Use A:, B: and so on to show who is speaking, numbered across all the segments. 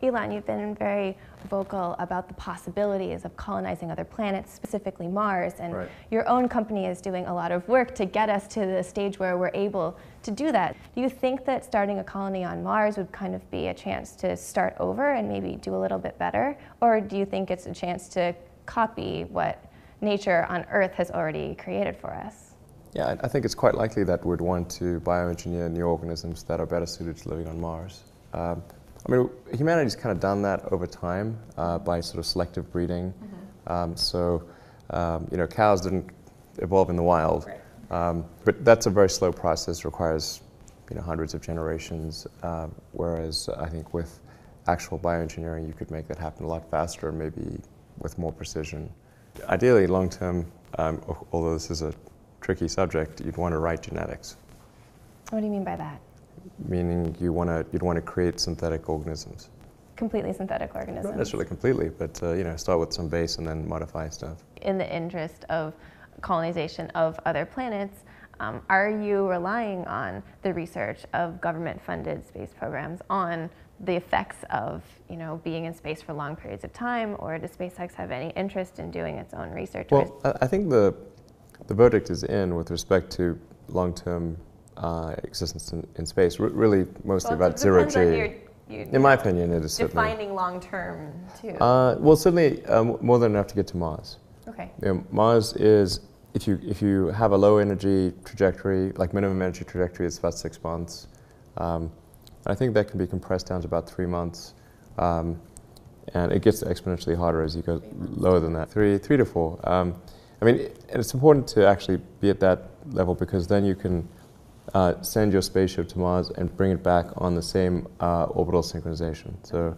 A: Elon, you've been very vocal about the possibilities of colonizing other planets, specifically Mars, and
B: Right.
A: your own company is doing a lot of work to get us to the stage where we're able to do that. Do you think that starting a colony on Mars would kind of be a chance to start over and maybe do a little bit better? Or do you think it's a chance to copy what nature on Earth has already created for us?
B: Yeah, I think it's quite likely that we'd want to bioengineer new organisms that are better suited to living on Mars. I mean, humanity's kind of done that over time by sort of selective breeding. You know, cows didn't evolve in the wild,
A: Right.
B: But that's a very slow process, requires, you know, hundreds of generations, whereas I think with actual bioengineering you could make that happen a lot faster, maybe with more precision. Ideally, long term, although this is a tricky subject, you'd want to write genetics.
A: What do you mean by that?
B: Meaning you'd want to create synthetic organisms.
A: Completely synthetic organisms?
B: Not necessarily completely, but you know, start with some base and then modify stuff.
A: In the interest of colonization of other planets, are you relying on the research of government-funded space programs on the effects of, you know, being in space for long periods of time, or does SpaceX have any interest in doing its own research?
B: Well, I think the verdict is in with respect to long-term existence in space, really mostly about zero-G. In my opinion, it is certainly
A: defining long-term, too.
B: Well, certainly more than enough to get to Mars.
A: Okay.
B: You know, Mars is, if you have a low energy trajectory, like minimum energy trajectory, it's about 6 months. I think that can be compressed down to about 3 months. And it gets exponentially harder as you go lower than that, three to four. I mean, and it's important to actually be at that level because then you can send your spaceship to Mars and bring it back on the same orbital synchronization. So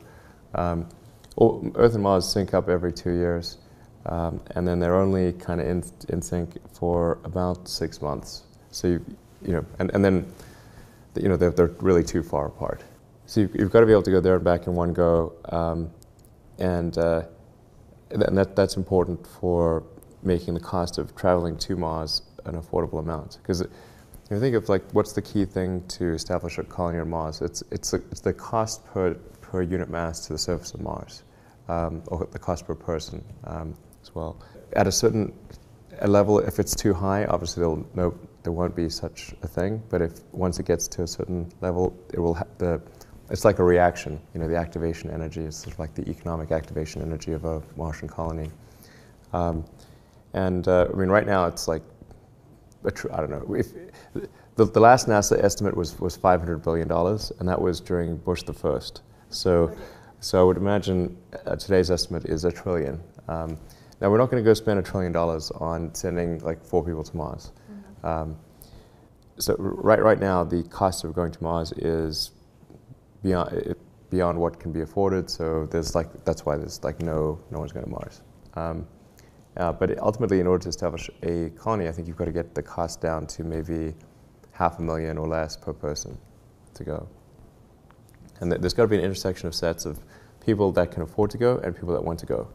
B: Earth and Mars sync up every 2 years, and then they're only kind of in sync for about 6 months. So you know, and then you know they're really too far apart. So you've got to be able to go there and back in one go, and that's important for making the cost of traveling to Mars an affordable amount. Because if you think of like what's the key thing to establish a colony on Mars, it's the cost per unit mass to the surface of Mars, or the cost per person as well. At a certain level, if it's too high, obviously there won't be such a thing. But once it gets to a certain level, it will it's like a reaction. You know, the activation energy is sort of like the economic activation energy of a Martian colony. I mean, right now it's like, I don't know. If the last NASA estimate was $500 billion, and that was during Bush the First. So I would imagine today's estimate is $1 trillion. Now we're not going to go spend $1 trillion on sending like 4 people to Mars. Mm-hmm. So right now the cost of going to Mars is beyond what can be afforded. So that's why there's like no one's going to Mars. But ultimately, in order to establish a colony, I think you've got to get the cost down to maybe $500,000 or less per person to go. And there's got to be an intersection of sets of people that can afford to go and people that want to go.